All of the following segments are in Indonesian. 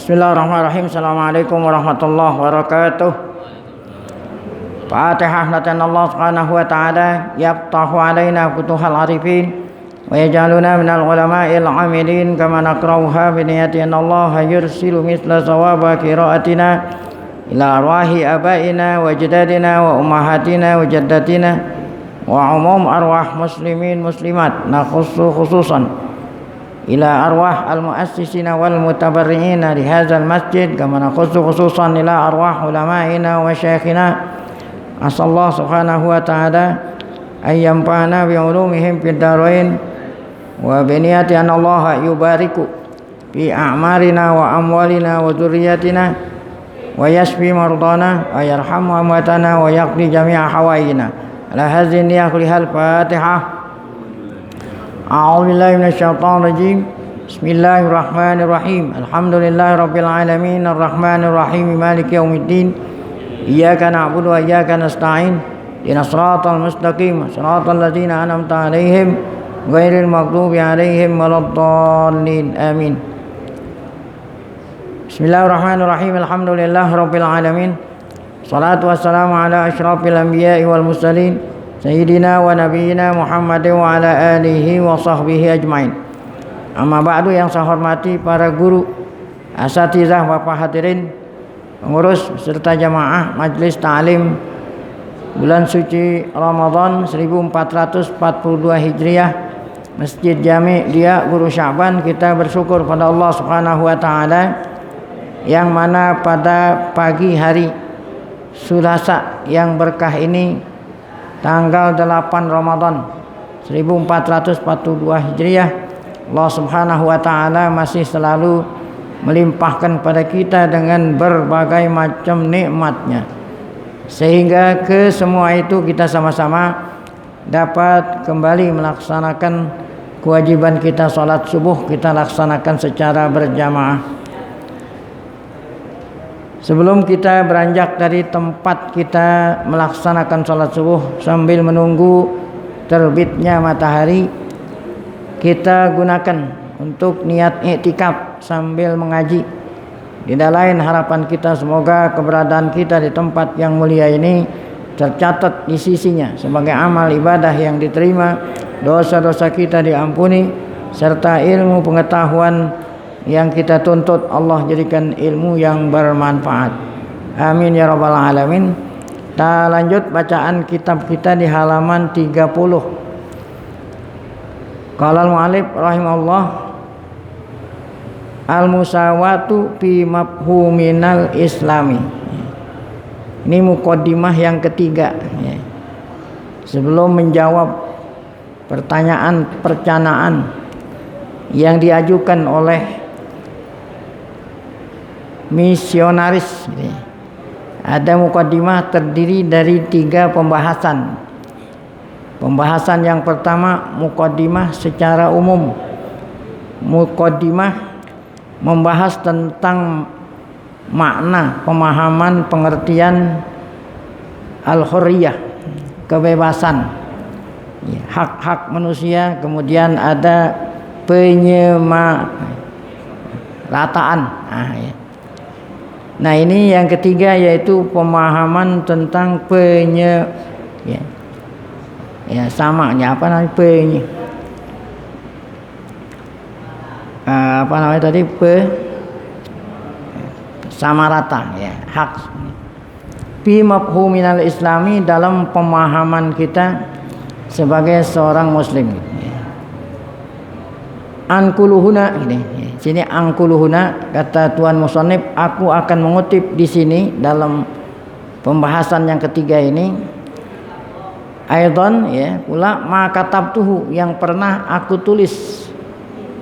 Bismillahirrahmanirrahim. Assalamualaikum warahmatullahi wabarakatuh. Fatihah. Natan Allah subhanahu wa ta'ala yaftahu alaina futuhal arifin wa yaj'aluna minal ulama'il amilin kama nakrauha bi niyati anna Allah yursilu mithla sawaba qira'atina ila arwahi abaina wa ajdadina wa ummahatina wa jaddatina wa umum arwah muslimin muslimat nakhussu khususan ila arwah al-muassisina wal mutabarri'ina li hadzal masjid kama nakhussu khususan ila arwah ulama'ina wa syayikhina asallahu subhanahu wa ta'ala ay yanfa'ana bi ulumihim fid darain wa bi niyati anna Allah yubariku fi a'marina wa amwalina wa dzurriyyatina wa yashfi mardana wa yarhamu amwatana wa yaqdi jami'a hawaijina ala hadhihi niyyah kulihal Fatihah. A'udzu billahi minasyaitonir rajim. Bismillahirrahmanirrahim. Alhamdulillahirabbil alamin arrahmanir rahim maliki yaumiddin. Iyyaka na'budu wa iyyaka nasta'in. Ihdinas siratal mustaqim, siratal ladzina an'amta 'alaihim ghairil maghdubi 'alaihim waladdallin. Amin. Bismillahirrahmanirrahim. Alhamdulillahirabbil alamin. Shalatu wassalamu ala asyrafil anbiya'i wal mursalin Sayyidina wa Nabiyyina Muhammadin wa ala alihi wa sahbihi ajmain. Amma ba'du, yang saya hormati para guru, asatizah, bapak hadirin, pengurus serta jamaah Majelis Ta'lim bulan suci Ramadan 1442 Hijriah Masjid Jami' Dia Guru Sya'ban. Kita bersyukur pada Allah Subhanahu wa taala yang mana pada pagi hari Selasa yang berkah ini, tanggal 8 Ramadan 1442 Hijriah, Allah Subhanahu wa taala masih selalu melimpahkan pada kita dengan berbagai macam nikmatnya, sehingga ke semua itu kita sama-sama dapat kembali melaksanakan kewajiban kita salat subuh, kita laksanakan secara berjamaah. Sebelum kita beranjak dari tempat kita melaksanakan sholat subuh sambil menunggu terbitnya matahari, kita gunakan untuk niat i'tikaf sambil mengaji. Tidak lain harapan kita semoga keberadaan kita di tempat yang mulia ini tercatat di sisinya sebagai amal ibadah yang diterima, dosa-dosa kita diampuni, serta ilmu pengetahuan yang kita tuntut Allah jadikan ilmu yang bermanfaat. Amin ya rabbal alamin. Kita lanjut bacaan kitab kita di halaman 30. Qala al-mu'allif rahimahullah, al-musawatu fi mafhuminal islami. Ini muqaddimah yang ketiga, sebelum menjawab pertanyaan percanaan yang diajukan oleh misionaris. Ada muqaddimah terdiri dari 3 pembahasan. Pembahasan yang pertama muqaddimah secara umum. Muqaddimah membahas tentang makna, pemahaman, pengertian al-hurriyah, kebebasan, hak-hak manusia. Kemudian ada penyemarataan. Nah ini yang ketiga, yaitu pemahaman tentang samanya sama rata, hak fi mafhuminal islami, dalam pemahaman kita sebagai seorang muslim. Angkuluhuna ini. Sini angkuluhuna, kata tuan musannif, aku akan mengutip di sini dalam pembahasan yang ketiga ini. Aidan pula ma katabtuhu, yang pernah aku tulis,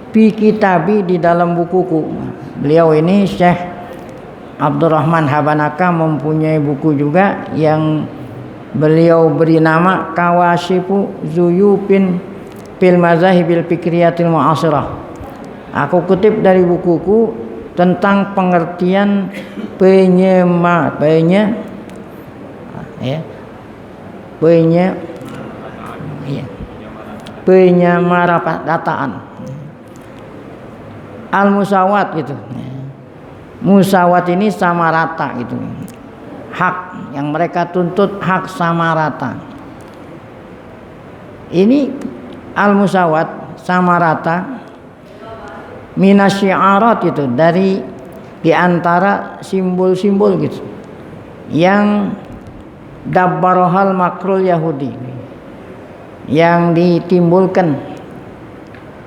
fi kitabi, di dalam bukuku. Beliau ini Syekh Abdurrahman Habanaka mempunyai buku juga yang beliau beri nama Kawashifu Zuyupin fil Mazahibil Fikriyatil Mu'asirah. Aku kutip dari bukuku tentang pengertian penyamarataan, al-musawat gitu. musawat ini sama rata gitu. Hak yang mereka tuntut hak sama rata. Ini al-musawat sama rata minasyiarat itu dari diantara simbol-simbol gitu yang dabbarohal makrul Yahudi, yang ditimbulkan,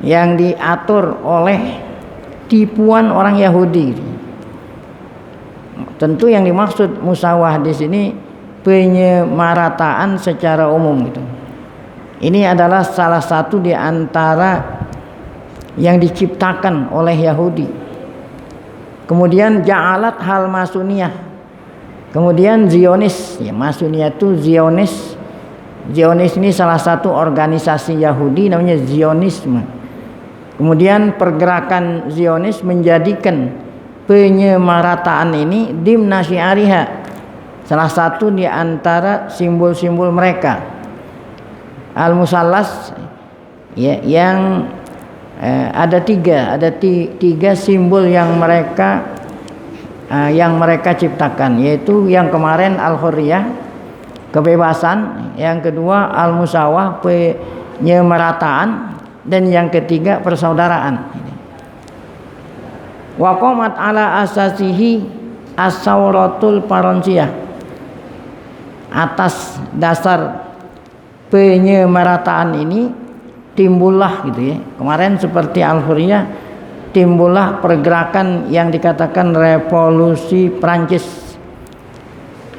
yang diatur oleh tipuan orang Yahudi. Tentu yang dimaksud musawah di sini penyemarataan secara umum gitu. Ini adalah salah satu di antara yang diciptakan oleh Yahudi. Kemudian ja'alat hal masuniyah. Kemudian Zionis, ya Masuniyah itu Zionis. Zionis ini salah satu organisasi Yahudi namanya Zionisme. Kemudian pergerakan Zionis menjadikan penyemarataan ini dimna syiariha, salah satu di antara simbol-simbol mereka. Al-Musallas ya, yang ada tiga simbol yang mereka ciptakan, yaitu yang kemarin al-hurriyah, kebebasan, yang kedua al-musawah, penyemarataan, dan yang ketiga persaudaraan. Wa qamat ala asasihi as-sawratul paronsiyah, atas dasar penyemarataan ini timbullah gitu ya. Kemarin seperti al-hurriyah, timbullah pergerakan yang dikatakan revolusi Prancis.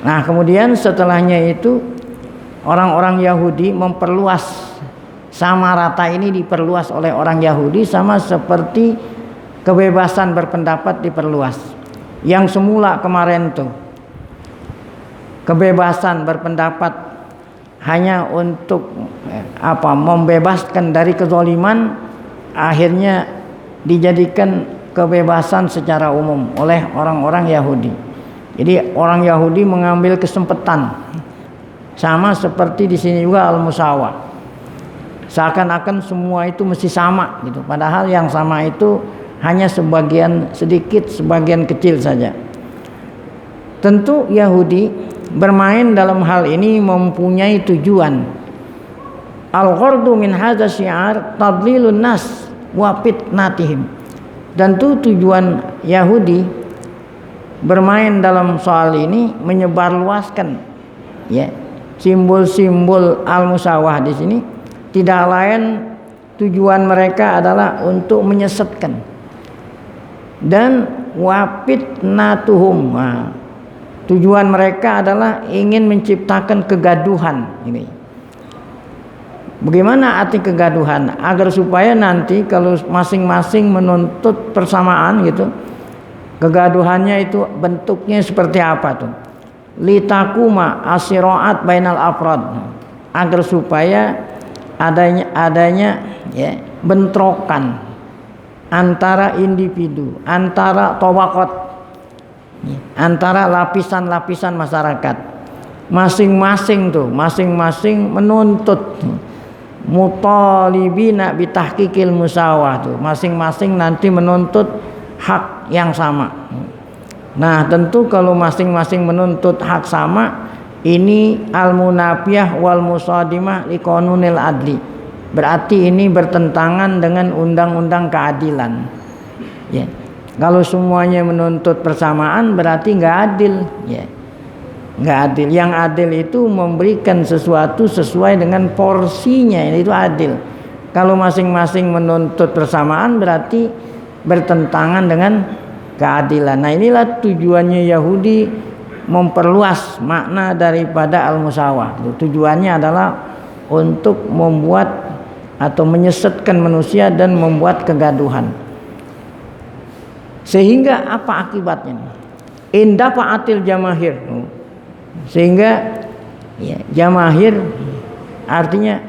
Nah, kemudian setelahnya itu orang-orang Yahudi memperluas, sama rata ini diperluas oleh orang Yahudi, sama seperti kebebasan berpendapat diperluas. Yang semula kemarin tuh kebebasan berpendapat hanya untuk membebaskan dari kezaliman, akhirnya dijadikan kebebasan secara umum oleh orang-orang Yahudi. Jadi orang Yahudi mengambil kesempatan, sama seperti di sini juga al-musawah. Seakan-akan semua itu mesti sama gitu. Padahal yang sama itu hanya sebagian sedikit, sebagian kecil saja. Tentu Yahudi bermain dalam hal ini mempunyai tujuan. Al-ghardu min hadza syiar tadlilun nas wa fitnatihim. Dan tujuan Yahudi bermain dalam soal ini menyebarluaskan ya simbol-simbol al-musawah di sini. Tidak lain tujuan mereka adalah untuk menyesatkan dan wa fitnatuhum. Tujuan mereka adalah ingin menciptakan kegaduhan ini. Bagaimana arti kegaduhan? Agar supaya nanti kalau masing-masing menuntut persamaan gitu, kegaduhannya itu bentuknya seperti apa tuh? Litakuma asiraat bainal afrad. Agar supaya adanya ya bentrokan antara individu, antara tawakot, antara lapisan-lapisan masyarakat. Masing-masing menuntut mutalibina bitahqiqil musawah tuh. Masing-masing nanti menuntut hak yang sama. Nah, tentu kalau masing-masing menuntut hak sama, ini al-munafiyah wal musadimah li qanunil adli. Berarti ini bertentangan dengan undang-undang keadilan. Ya. Kalau semuanya menuntut persamaan berarti nggak adil, ya. Nggak adil. Yang adil itu memberikan sesuatu sesuai dengan porsinya, itu adil. Kalau masing-masing menuntut persamaan berarti bertentangan dengan keadilan. Nah, inilah tujuannya Yahudi memperluas makna daripada al-musawah. Tujuannya adalah untuk membuat atau menyesatkan manusia dan membuat kegaduhan. Sehingga apa akibatnya? Indafa'atil jamahir. Sehingga ya, jamahir artinya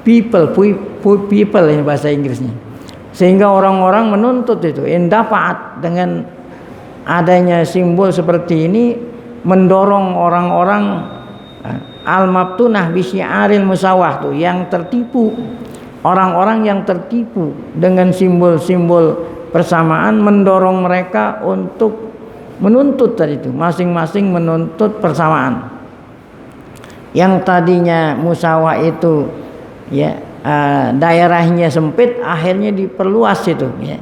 people ini bahasa Inggrisnya. Sehingga orang-orang menuntut itu. Indafa'at, dengan adanya simbol seperti ini mendorong orang-orang al-mabtunah bisyiaril musawah tuh, yang tertipu, orang-orang yang tertipu dengan simbol-simbol persamaan mendorong mereka untuk menuntut tadi itu, masing-masing menuntut persamaan. Yang tadinya musawah itu ya daerahnya sempit, akhirnya diperluas itu ya.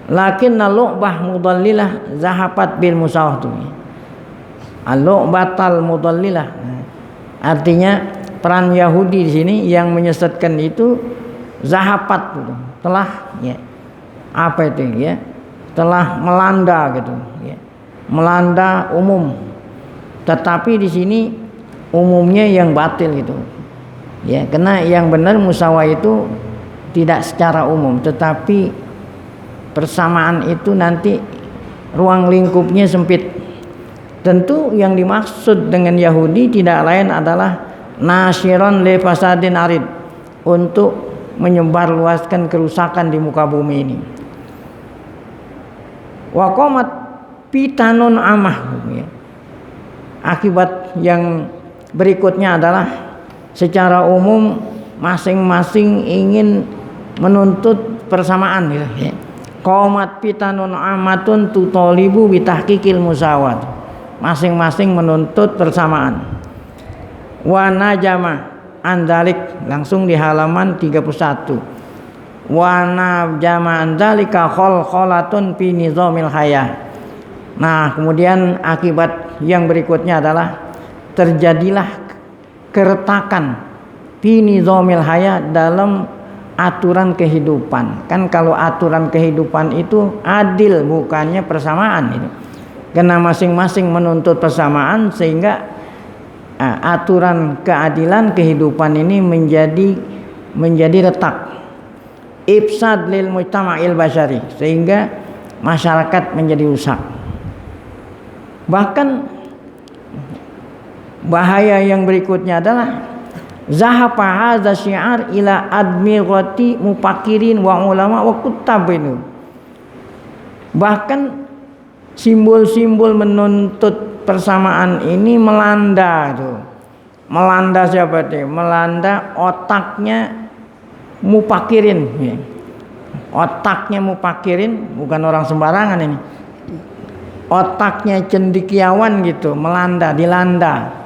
Lakinna lu'bah mudallilah zahabat bil musawah itu. Al-lu'batal mudallilah. Artinya peran Yahudi di sini yang menyesatkan itu zahabat gitu. Telah ya apa itu ya? Telah melanda gitu ya. Melanda umum. Tetapi di sini umumnya yang batil gitu. Ya, karena yang benar musawah itu tidak secara umum, tetapi persamaan itu nanti ruang lingkupnya sempit. Tentu yang dimaksud dengan Yahudi tidak lain adalah nasyiron li fasadin arid, untuk menyebarluaskan kerusakan di muka bumi ini. Wa qamat pitanun amah ya. Akibat yang berikutnya adalah secara umum masing-masing ingin menuntut persamaan gitu ya. Qamat pitanun amatun tutalibu bitahqiqil musawat. Masing-masing menuntut persamaan. Wa najama andalik, langsung di halaman 31. Wa najama andalika khalkhalatun fi nizamil hayah. Nah, kemudian akibat yang berikutnya adalah terjadilah keretakan fi nizamil hayah, dalam aturan kehidupan. Kan kalau aturan kehidupan itu adil, bukannya persamaan itu. Karena masing-masing menuntut persamaan, sehingga aturan keadilan kehidupan ini menjadi retak. Ifsad lil mujtama'il basyari, sehingga masyarakat menjadi rusak. Bahkan bahaya yang berikutnya adalah zahaba hadza syi'ar ila admirati mufakirin wa ulama wa kutabin. Bahkan simbol-simbol menuntut persamaan ini melanda tuh. Melanda siapa tuh? Melanda otaknya mufakirin ya. Otaknya mufakirin, bukan orang sembarangan ini. Otaknya cendekiawan gitu, dilanda.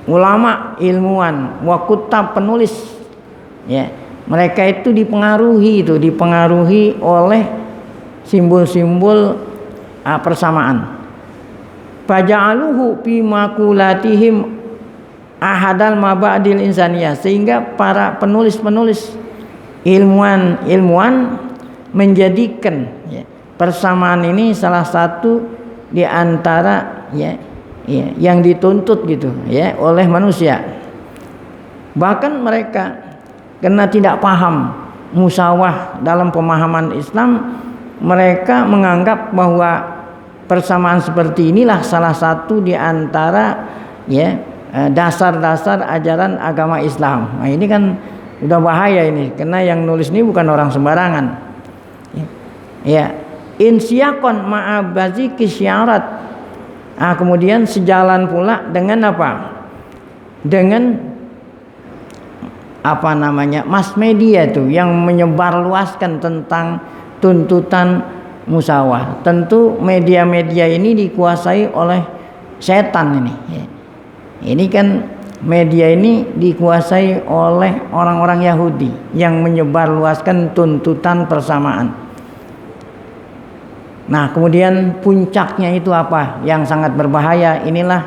Ulama, ilmuwan, wa kutab, penulis ya. Mereka itu dipengaruhi oleh simbol-simbol persamaan. Faja'aluhu fi maqulatihim ahadal mabadil insaniyah, sehingga para penulis-penulis ilmuwan menjadikan ya, persamaan ini salah satu di antara ya yang dituntut gitu ya oleh manusia. Bahkan mereka karena tidak paham musawah dalam pemahaman Islam, mereka menganggap bahwa persamaan seperti inilah salah satu di antara ya dasar-dasar ajaran agama Islam. Nah, ini kan udah bahaya ini, karena yang nulis ini bukan orang sembarangan. Ya, insyaqon ma'abaziki syarat. Nah, kemudian sejalan pula dengan apa? Dengan mass media itu yang menyebarluaskan tentang tuntutan musawah. Tentu media-media ini dikuasai oleh setan ini. Ini kan media ini dikuasai oleh orang-orang Yahudi yang menyebarluaskan tuntutan persamaan. Nah, kemudian puncaknya itu apa? Yang sangat berbahaya. Inilah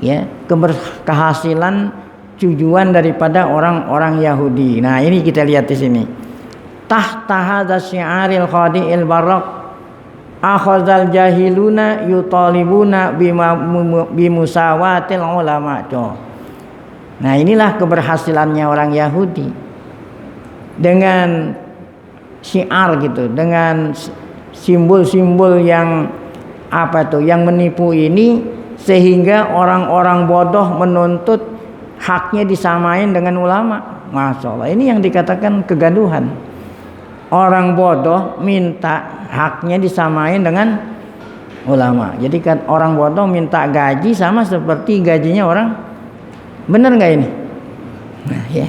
ya keberhasilan tujuan daripada orang-orang Yahudi. Nah, ini kita lihat di sini. Tahta hadza syi'aril khadi'il barak akhazal jahiluna yutalibuna bimusawatil ulama. Nah, inilah keberhasilannya orang Yahudi. Dengan syiar gitu, dengan simbol-simbol yang yang menipu ini, sehingga orang-orang bodoh menuntut haknya disamain dengan ulama. Masya Allah, ini yang dikatakan kegaduhan. Orang bodoh minta haknya disamain dengan ulama. Jadi kan orang bodoh minta gaji sama seperti gajinya orang benar nggak ini? Nah, ya.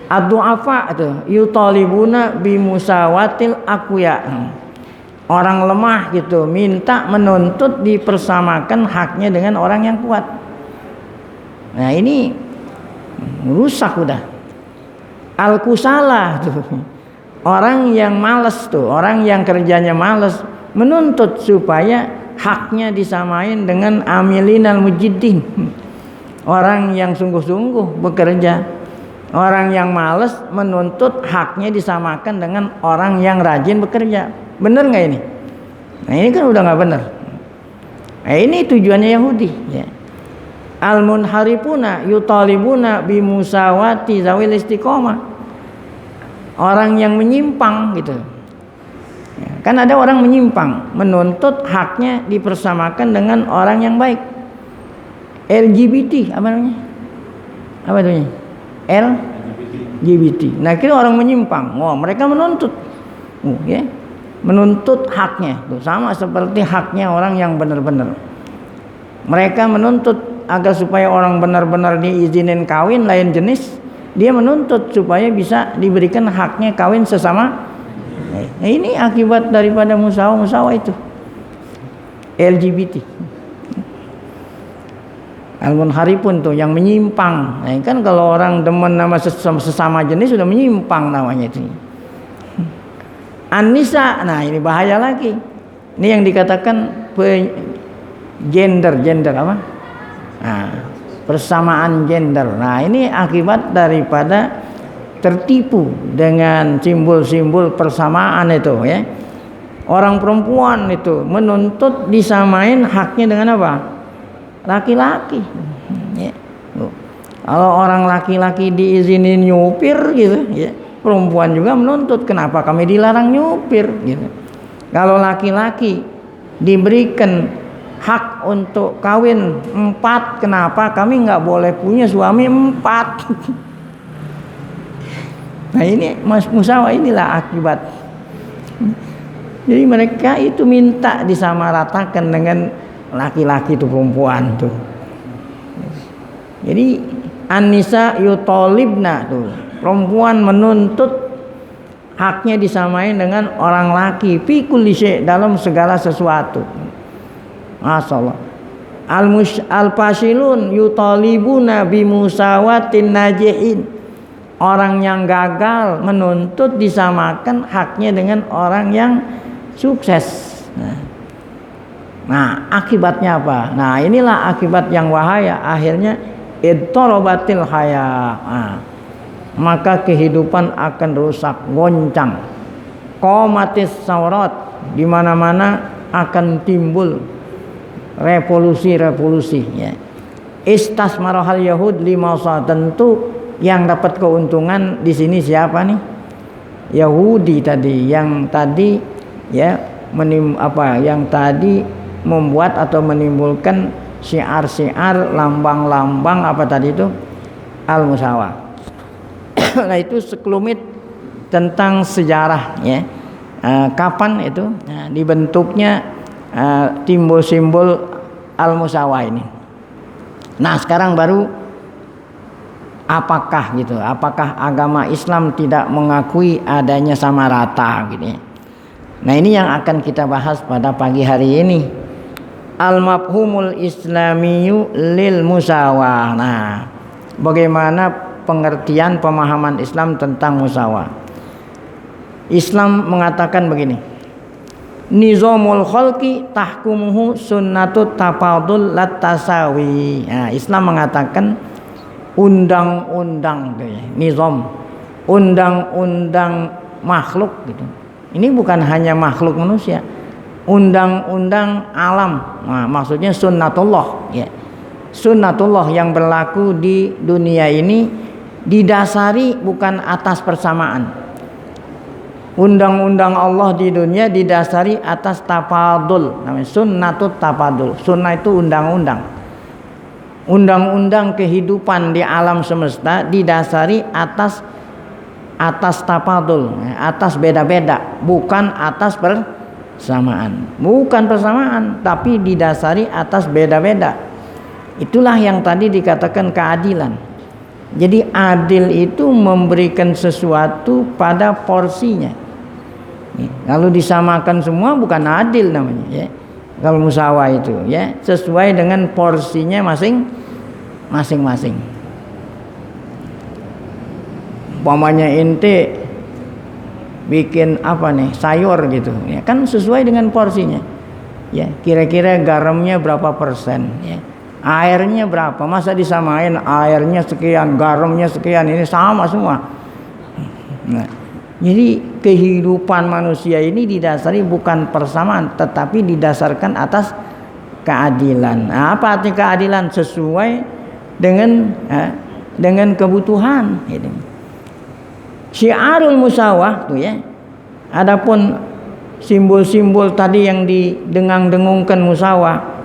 Ad-du'afa itu yutalibuna bimusawatil aqwiya. Orang lemah gitu minta menuntut dipersamakan haknya dengan orang yang kuat. Nah, ini rusak udah. Al-kusala tuh. Orang yang malas tuh, orang yang kerjanya malas menuntut supaya haknya disamain dengan amilinal mujiddin. Orang yang sungguh-sungguh bekerja. Orang yang malas menuntut haknya disamakan dengan orang yang rajin bekerja. Benar nggak ini? Nah, ini kan udah nggak benar. Nah, ini tujuannya Yahudi. Ya. Al-munharifuna yutalibuna bimusawati zawil istiqomah. Orang yang menyimpang gitu. Ya, kan ada orang menyimpang, menuntut haknya dipersamakan dengan orang yang baik. LGBT apa namanya? Apa namanya? LGBT. Nah, kira orang menyimpang. Oh, mereka menuntut. Ya. Menuntut haknya. Tuh, sama seperti haknya orang yang benar-benar. Mereka menuntut agar supaya orang benar-benar diizinin kawin lain jenis, dia menuntut supaya bisa diberikan haknya kawin sesama. Nah, ini akibat daripada musawa itu. LGBT. Al-munharifun tuh yang menyimpang. Nah, kan kalau orang demen nama sesama jenis sudah menyimpang namanya itu. An-nisa, nah ini bahaya lagi. Ini yang dikatakan gender apa? Nah, persamaan gender. Nah, ini akibat daripada tertipu dengan simbol-simbol persamaan itu ya. Orang perempuan itu menuntut disamain haknya dengan apa? Laki-laki. Ya. Kalau orang laki-laki diizinin nyupir gitu, ya, perempuan juga menuntut kenapa kami dilarang nyupir gitu. Kalau laki-laki diberikan hak untuk kawin 4, kenapa kami nggak boleh punya suami 4? Nah, ini musawa inilah akibat. Jadi mereka itu minta disamaratakan dengan laki-laki itu perempuan tuh. Jadi an-nisa yutalibna tuh, perempuan menuntut haknya disamain dengan orang laki fi kulli syai' dalam segala sesuatu. Masyaallah. Al-fasilun yutalibuna bimusawatin najihin. Orang yang gagal menuntut disamakan haknya dengan orang yang sukses. Nah, akibatnya apa? Nah, inilah akibat yang bahaya. Akhirnya ittarabatil haya. Nah, maka kehidupan akan rusak, goncang. Qomatis saurat, di mana-mana akan timbul revolusi-revolusi ya. Istasmarahal yahud limasa, tentu yang dapat keuntungan di sini siapa nih? Yahudi tadi, yang tadi ya yang tadi membuat atau menimbulkan syiar-syiar, lambang-lambang apa tadi itu al-musawah. Nah, itu sekelumit tentang sejarah ya. Kapan itu dibentuknya simbol al-musawah ini. Nah, sekarang baru apakah agama Islam tidak mengakui adanya sama rata gitu ya. Nah, ini yang akan kita bahas pada pagi hari ini. Al-mafhumul islamiyyu lil musawah. Nah, bagaimana pengertian pemahaman Islam tentang musawah? Islam mengatakan begini. Nizamul khalqi tahkumuhu sunnatut tafadul lat tasawi. Nah, Islam mengatakan undang-undang nizam, undang-undang makhluk gitu. Ini bukan hanya makhluk manusia, undang-undang alam. Nah, maksudnya sunnatullah ya. Sunnatullah yang berlaku di dunia ini didasari bukan atas persamaan. Undang-undang Allah di dunia didasari atas tafadul, namanya sunnatut tafadul. Sunnah itu undang-undang. Undang-undang kehidupan di alam semesta didasari atas tafadul, atas beda-beda, bukan atas persamaan. Bukan persamaan, tapi didasari atas beda-beda. Itulah yang tadi dikatakan keadilan. Jadi adil itu memberikan sesuatu pada porsinya. Kalau disamakan semua bukan adil namanya, ya. Kalau musawah itu, ya, sesuai dengan porsinya masing-masing. Umpamanya ente bikin apa nih, sayur gitu, ya, kan sesuai dengan porsinya. Ya, kira-kira garamnya berapa persen, ya. Airnya berapa? Masa disamain airnya sekian, garamnya sekian, ini sama semua. Nah, jadi kehidupan manusia ini didasari bukan persamaan, tetapi didasarkan atas keadilan. Nah, apa arti keadilan? Sesuai dengan kebutuhan. Gitu. Syiarul musawah tuh, ya. Adapun simbol-simbol tadi yang didengang-dengungkan musawah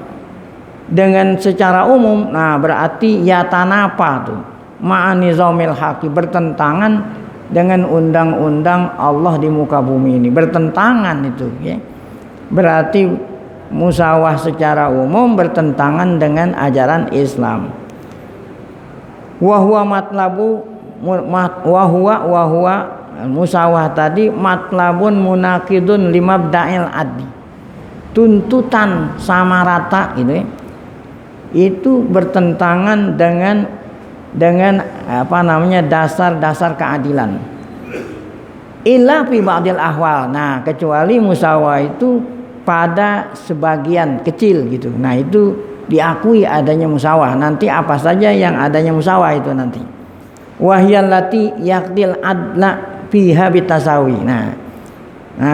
dengan secara umum, nah berarti yatanapa tuh ma'anizamil haqi, bertentangan dengan undang-undang Allah di muka bumi ini, bertentangan itu, ya. Berarti musawah secara umum bertentangan dengan ajaran Islam. Wahwa matlabu wahwa musawah tadi matlabun munakidun limabda'il adli, tuntutan sama rata gitu, ya. Itu bertentangan dengan apa namanya, dasar-dasar keadilan. Illa fi ba'dil ahwal. Nah, kecuali musawah itu pada sebagian kecil gitu. Nah, itu diakui adanya musawah. Nanti apa saja yang adanya musawah itu nanti. Wahyallati yaqdil adla fiha bitasawi. Nah,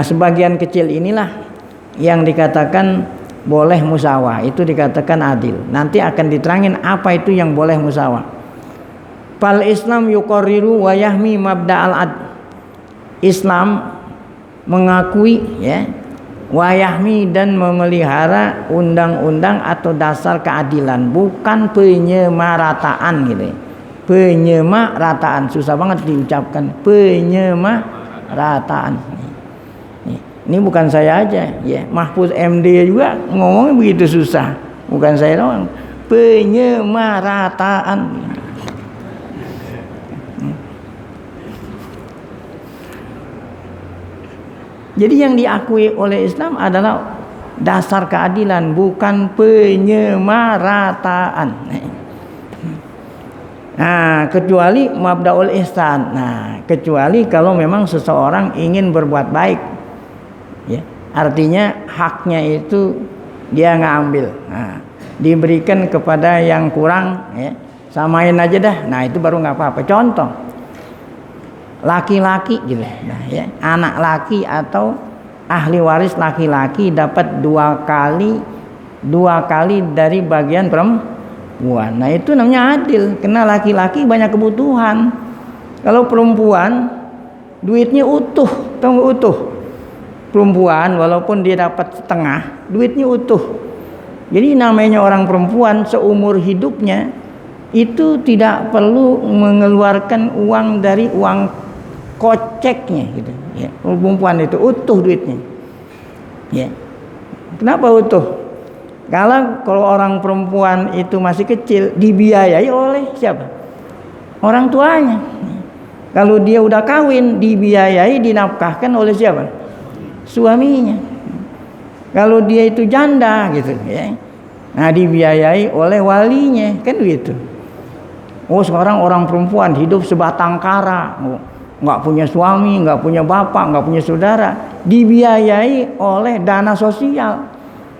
sebagian kecil inilah yang dikatakan boleh musawah, itu dikatakan adil. Nanti akan diterangin apa itu yang boleh musawah. Fal Islam yuqarriru wa yahmi mabda'al ad. Islam mengakui, ya, wa yahmi, dan memelihara undang-undang atau dasar keadilan, bukan penyemarataan gitu. Penyemarataan susah banget diucapkan, penyemarataan. Ini bukan saya aja, ya. Mahfuz MD juga ngomongnya begitu susah. Bukan saya doang. Penyemarataan. Jadi yang diakui oleh Islam adalah dasar keadilan, bukan penyemarataan. Nah, kecuali mabda'ul ihsan. Nah, kecuali kalau memang seseorang ingin berbuat baik, ya, artinya haknya itu dia nggak ambil, nah, diberikan kepada yang kurang, ya, samain aja dah. Nah, itu baru nggak apa-apa. Contoh, laki-laki gitu, nah, ya, anak laki atau ahli waris laki-laki dapat dua kali dari bagian perempuan. Nah, itu namanya adil, karena laki-laki banyak kebutuhan. Kalau perempuan duitnya utuh, tahu nggak utuh? Perempuan walaupun dia dapat setengah, duitnya utuh. Jadi namanya orang perempuan seumur hidupnya itu tidak perlu mengeluarkan uang dari uang koceknya gitu, ya. Perempuan itu utuh duitnya, ya. Kenapa utuh? Kalau orang perempuan itu masih kecil, dibiayai oleh siapa? Orang tuanya. Kalau dia udah kawin, dibiayai, dinafkahkan oleh siapa? Suaminya. Kalau dia itu janda gitu, ya, nah dibiayai oleh walinya, kan begitu. Oh, sekarang orang perempuan hidup sebatang kara, nggak punya suami, nggak punya bapak, nggak punya saudara, dibiayai oleh dana sosial.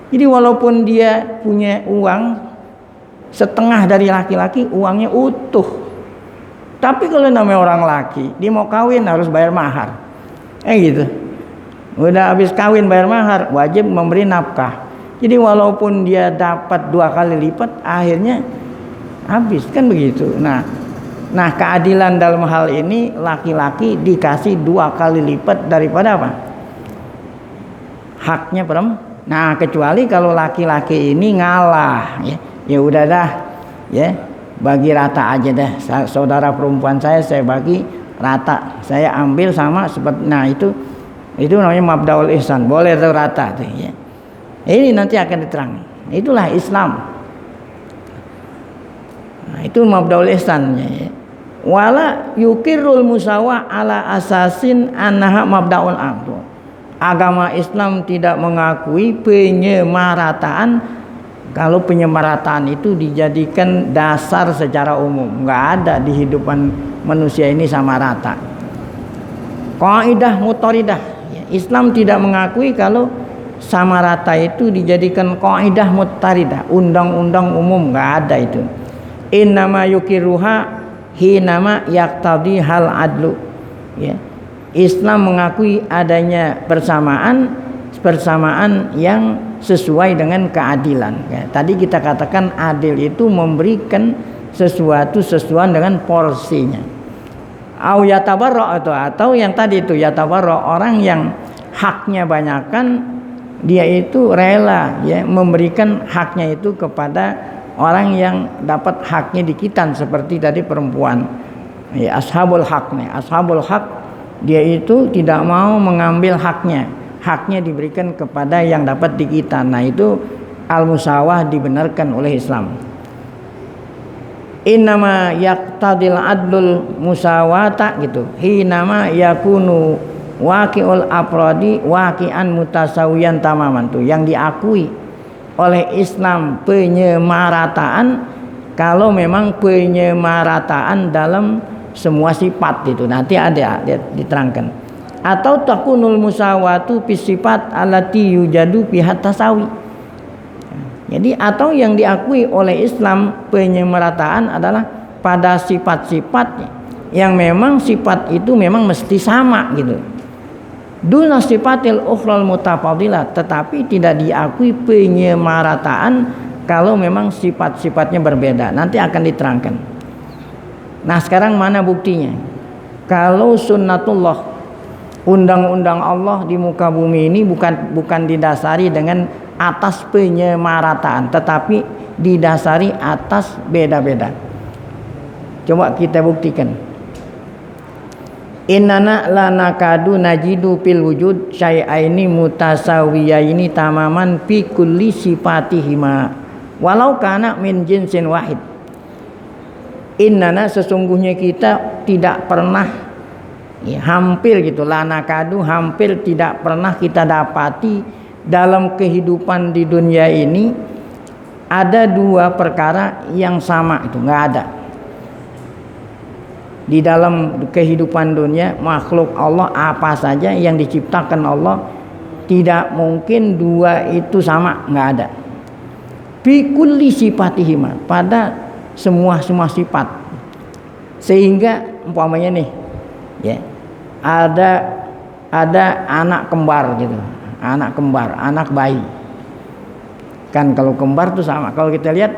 Jadi walaupun dia punya uang setengah dari laki-laki, uangnya utuh. Tapi kalau namanya orang laki, dia mau kawin harus bayar mahar, gitu. Udah habis kawin bayar mahar, wajib memberi nafkah. Jadi walaupun dia dapat 2 kali lipat, akhirnya habis, kan begitu. Nah, keadilan dalam hal ini laki-laki dikasih 2 kali lipat daripada apa? Haknya perempuan. Nah, kecuali kalau laki-laki ini ngalah, ya. Ya udah dah, ya. Bagi rata aja dah. Saudara perempuan saya bagi rata. Saya ambil sama seperti, nah itu namanya mabdaul ihsan. Boleh tuh rata tuh, ya. Ini nanti akan diterang. Itulah Islam. Nah, itu mabdaul ihsannya, ya. wala yukirul musawah ala asasin annaha mabdaul aqd. Agama Islam tidak mengakui penyemarataan kalau penyemarataan itu dijadikan dasar secara umum. Nggak ada di hidupan manusia ini sama rata. Kaidah mutaridah, Islam tidak mengakui kalau sama rata itu dijadikan kaidah mutaridah, undang-undang umum, nggak ada itu. Innama yukiruha hinama yaktadi hal adlu, ya. Islam mengakui adanya persamaan yang sesuai dengan keadilan, ya. Tadi kita katakan adil itu memberikan sesuatu sesuai dengan porsinya. Au yatabarra, atau yang tadi itu yatabarra, orang yang haknya banyakan dia itu rela, ya, memberikan haknya itu kepada orang yang dapat haknya dikitan, seperti tadi perempuan, ya, ashabul hak nih. Ashabul hak dia itu tidak mau mengambil haknya diberikan kepada yang dapat dikitan. Nah, itu al-musawah dibenarkan oleh Islam. Innama yaqtadil adlul musawata gitu. Hinama yakunu waqi'ul afradi waqi'an mutasawiyan tamaman, tuh yang diakui oleh Islam penyemarataan kalau memang penyemarataan dalam semua sifat itu. Nanti ada diterangkan. Atau takunul musawatu fi sifat allati yujadu biha tasawi. Jadi atau yang diakui oleh Islam penyemarataan adalah pada sifat-sifat yang memang sifat itu memang mesti sama gitu. Duna sifatil ukhral mutafadilah, tetapi tidak diakui penyemarataan kalau memang sifat-sifatnya berbeda. Nanti akan diterangkan. Nah, sekarang mana buktinya? Kalau sunnatullah, undang-undang Allah di muka bumi ini bukan didasari dengan atas penyemarataan, tetapi didasari atas beda-beda. Coba kita buktikan. Innana la nakadu najidu fil wujud syai'aini mutasawiyaini tamaman fi kulli sifatihima walau kana min jinsin wahid. Innana sesungguhnya kita tidak pernah, ya, hampir gitu, la nakadu hampir tidak pernah kita dapati dalam kehidupan di dunia ini ada dua perkara yang sama, itu nggak ada. Di dalam kehidupan dunia makhluk Allah apa saja yang diciptakan Allah, tidak mungkin dua itu sama, nggak ada. Fi kulli sifatihima, pada semua sifat. Sehingga umpamanya nih, ya, ada anak kembar gitu, anak bayi. Kan kalau kembar tuh sama. Kalau kita lihat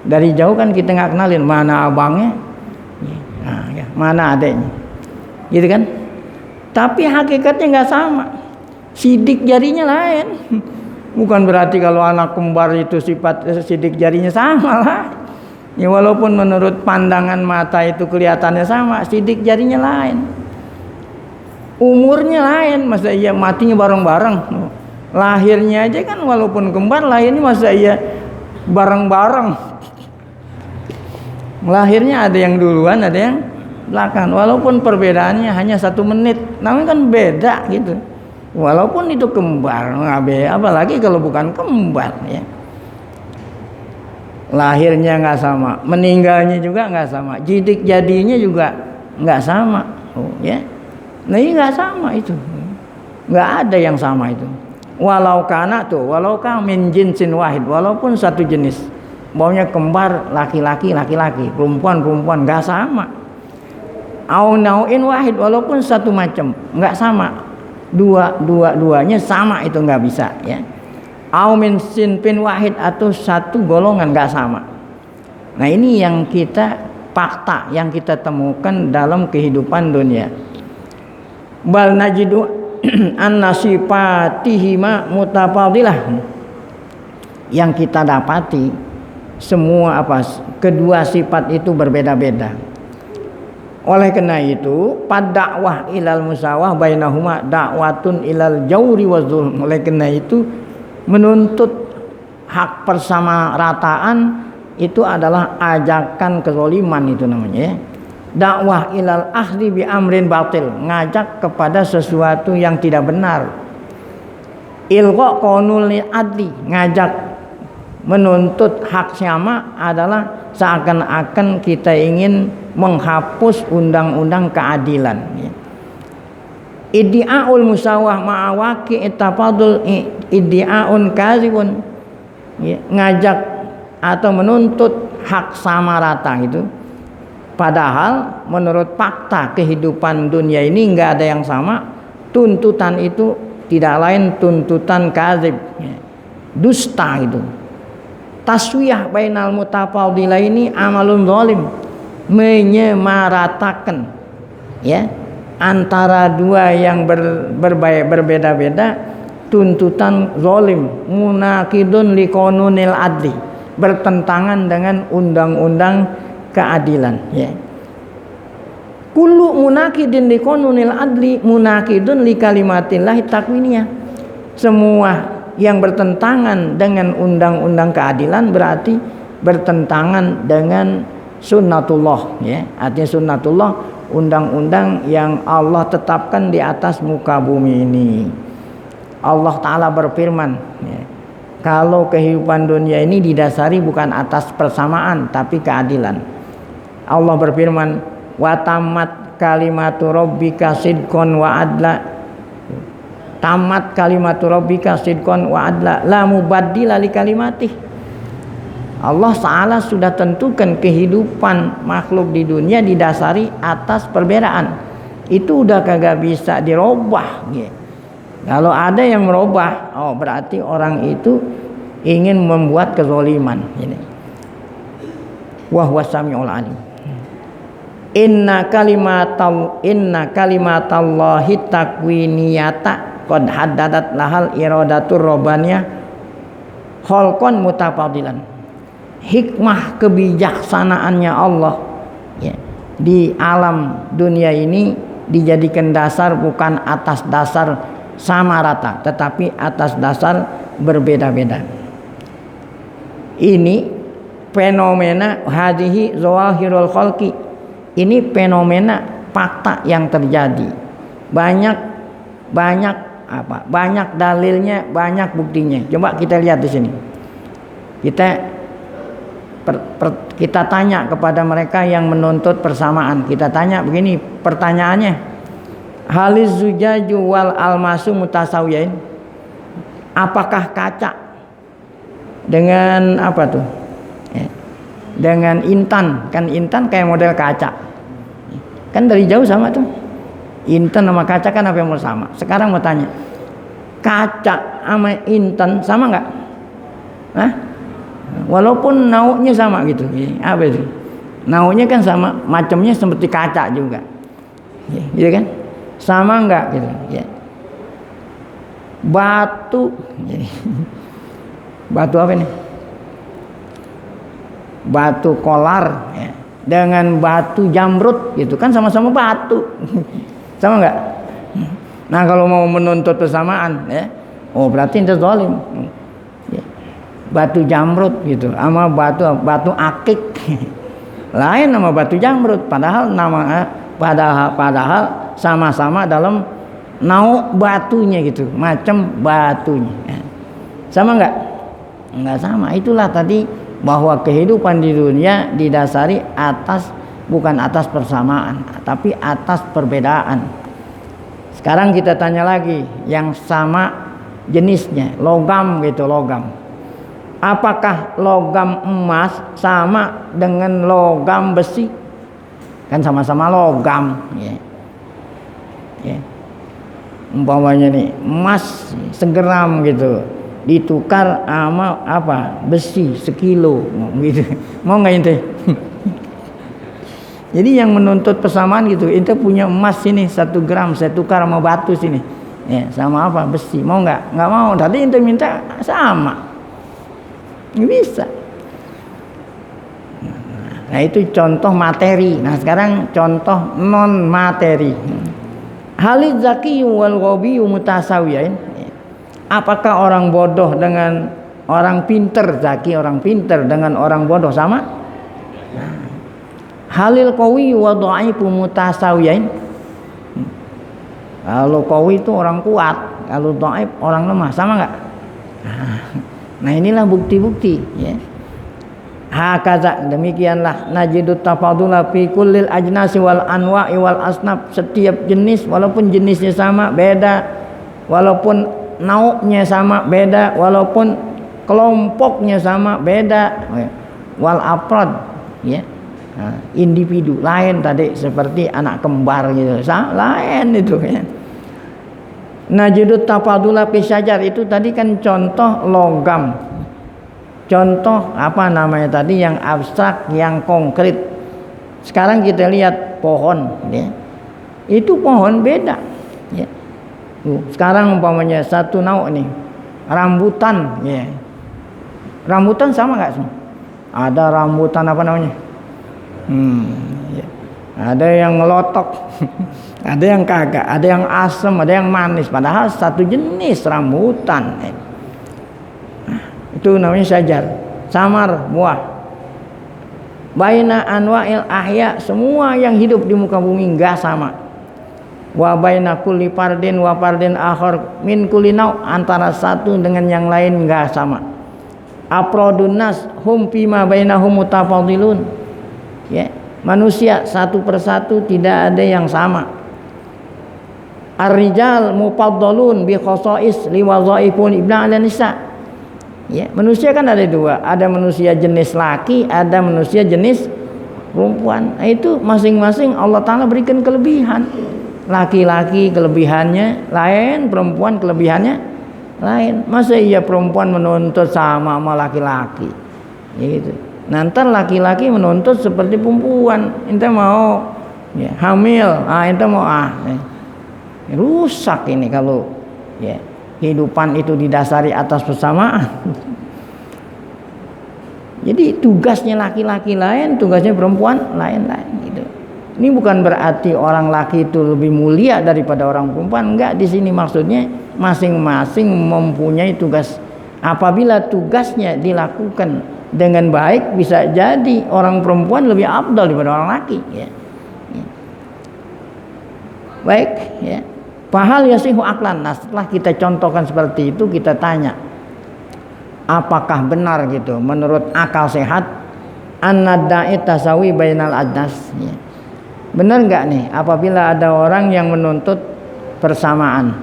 dari jauh kan kita nggak kenalin mana abangnya, nah, ya, mana adeknya, gitu kan? Tapi hakikatnya nggak sama. Sidik jarinya lain. Bukan berarti kalau anak kembar itu sifat sidik jarinya sama lah. Ya, walaupun menurut pandangan mata itu kelihatannya sama, sidik jarinya lain. Umurnya lain, masa iya matinya bareng-bareng. Lahirnya aja kan walaupun kembar, lahirnya masa iya bareng-bareng. Lahirnya ada yang duluan, ada yang belakangan. Walaupun perbedaannya hanya 1 menit, namun kan beda gitu. Walaupun itu kembar, apalagi kalau bukan kembar, ya. Lahirnya nggak sama, meninggalnya juga nggak sama, jidik jadinya juga nggak sama, ya. Nah, ini nggak sama itu, nggak ada yang sama itu. Walau kana tuh, walau ka min jinsin wahid, walaupun satu jenis, maunya kembar laki-laki, perempuan nggak sama. Au nauin wahid, walaupun satu macam, nggak sama. Dua-duanya sama itu nggak bisa, ya. Au min sinfin wahid, atau satu golongan nggak sama. Nah, ini yang kita fakta yang kita temukan dalam kehidupan dunia. Bal najidu anna sifatihima mutafadilah. Yang kita dapati semua kedua sifat itu berbeda-beda. Oleh karena itu, pada dakwah ilal musawah bainahuma dakwatun ilal jauri wa zulm. Oleh karena itu, menuntut hak persamarataan itu adalah ajakan kezaliman, itu namanya, ya. dakwah ilal akhdi bi amrin batil, ngajak kepada sesuatu yang tidak benar. Ilqa qaulul adli, ngajak menuntut hak sama adalah seakan-akan kita ingin menghapus undang-undang keadilan. Iddi'aul musawah ma'awaki tafadul iddi'aun kazibun, ngajak atau menuntut hak sama rata gitu. Padahal menurut fakta kehidupan dunia ini nggak ada yang sama. Tuntutan itu tidak lain tuntutan kazib, dusta itu. Taswiyah bainal mutafadilaini amalun zalim, menyamaratakan ya antara dua yang berbeda-beda, tuntutan zalim, munaqidun liqanunil adli, bertentangan dengan undang-undang keadilan ya. Kullu munaqidin liqanunil adli munaqidun li kalimatillah takwiniyah. Semua yang bertentangan dengan undang-undang keadilan berarti bertentangan dengan sunnatullah ya. Artinya sunnatullah, undang-undang yang Allah tetapkan di atas muka bumi ini. Allah Ta'ala berfirman ya, kalau kehidupan dunia ini didasari bukan atas persamaan tapi keadilan. Allah berfirman, wa tamat kalimatu rabbika sidqan wa adla, tamat kalimatu rabbika sidqan wa adla la mubaddila li kalimatih. Allah Ta'ala sudah tentukan kehidupan makhluk di dunia didasari atas perbedaan. Itu udah kagak bisa dirubah ya. Kalau ada yang merubah, oh berarti orang itu ingin membuat kezaliman ini. Wa huwa samiul alim. Inna kalimatallahi takwiniyata qad haddadat lahal iradatur robbaniyah khalqan mutafadilan. Hikmah kebijaksanaannya Allah ya, di alam dunia ini dijadikan dasar bukan atas dasar sama rata tetapi atas dasar berbeda-beda. Ini fenomena hadhihi zawahirul khalqi, ini fenomena fakta yang terjadi. Banyak dalilnya, banyak buktinya. Coba kita lihat di sini. Kita tanya kepada mereka yang menuntut persamaan. Kita tanya begini pertanyaannya. Haliz zujaju wal almasu mutasawiyain. Apakah kaca dengan apa tuh? Dengan intan, kan intan kayak model kaca. Kan dari jauh sama tuh. Intan sama kaca kan apa yang mau sama. Sekarang mau tanya, kaca sama intan sama nggak? Hah? Walaupun nauknya sama gitu, apa itu? Nauknya kan sama, macamnya seperti kaca juga, gitu kan? Sama nggak gitu? Ya. Batu, batu apa nih? Batu kolar ya, dengan batu jamrut gitu kan sama-sama batu, sama nggak? Nah kalau mau menuntut persamaan, ya, oh berarti itu zalim. Batu jamrut gitu sama batu akik lain sama batu jamrut, padahal sama-sama dalam nauk batunya gitu, macam batunya sama nggak sama. Itulah tadi bahwa kehidupan di dunia didasari bukan atas persamaan tapi atas perbedaan. Sekarang kita tanya lagi yang sama jenisnya, logam gitu, logam. Apakah logam emas sama dengan logam besi? Kan sama-sama logam ya. Ya. Umpamanya nih emas segram gitu ditukar sama apa? Besi sekilo gitu. Mau nggak ente? Jadi yang menuntut persamaan gitu, ente punya emas sini 1 gram, saya tukar sama batu sini. Ya, sama apa? Besi. Mau nggak? Nggak mau. Tadi ente minta sama. Nggak bisa. Nah itu contoh materi. Nah sekarang contoh non materi. Haliz zakiyu wal ghabiyu mutasawiyain. Apakah orang bodoh dengan orang pinter, zaki orang pinter dengan orang bodoh sama? Nah, Halil qawi wa dhaifu mutasawiyain. Kalau qawi itu orang kuat, kalau dhaif orang lemah, sama enggak? Nah, inilah bukti-bukti ya. Hakaza, demikianlah najidut tafadula fi kullil ajnasi wal anwa'i wal asnaf, setiap jenis walaupun jenisnya sama beda, walaupun nauknya sama beda, walaupun kelompoknya sama beda, wal afrad ya. Nah, individu lain tadi seperti anak kembar gitu, lain itu ya. Najidut tafadula fi syajar itu tadi kan contoh logam. Contoh apa namanya tadi yang abstrak, yang konkret. Sekarang kita lihat pohon ya. Itu pohon beda ya. Sekarang umpamanya satu nauk nih, rambutan ya. Rambutan sama enggak sih? Ada rambutan apa namanya? Ya. Ada yang ngelotok, ada yang kagak, ada yang asam, ada yang manis, padahal satu jenis rambutan. Itu namanya syajar, samar, buah. Baina anwa'il ahya, semua yang hidup di muka bumi enggak sama. Wa baina kulli fardin wa fardin akhar min kulli nau', antara satu dengan yang lain enggak sama. Afrodun nas hum fima bainahum mutafadilun. Ya, manusia satu persatu tidak ada yang sama. Ar-rijal mufaddalun bi khasa'is li wadhaifun ibna 'ala nisa. Ya, manusia kan ada dua, ada manusia jenis laki, ada manusia jenis perempuan. Nah, itu masing-masing Allah Ta'ala berikan kelebihan. Laki-laki kelebihannya lain, perempuan kelebihannya lain. Masa iya perempuan menuntut sama laki-laki ya gitu. Nanti laki-laki menuntut seperti perempuan, ente mau ya, hamil, ente mau rusak ini kalau ya kehidupan itu didasari atas persamaan. Jadi tugasnya laki-laki lain, tugasnya perempuan lain-lain gitu. Ini bukan berarti orang laki itu lebih mulia daripada orang perempuan, enggak. Di sini maksudnya masing-masing mempunyai tugas. Apabila tugasnya dilakukan dengan baik, bisa jadi orang perempuan lebih afdal daripada orang laki ya. Baik ya. Fahal yasihu aklan. Nah, setelah kita contohkan seperti itu, kita tanya, apakah benar gitu menurut akal sehat an-nada'i tasawi bainal adnas ya. Benar enggak nih apabila ada orang yang menuntut persamaan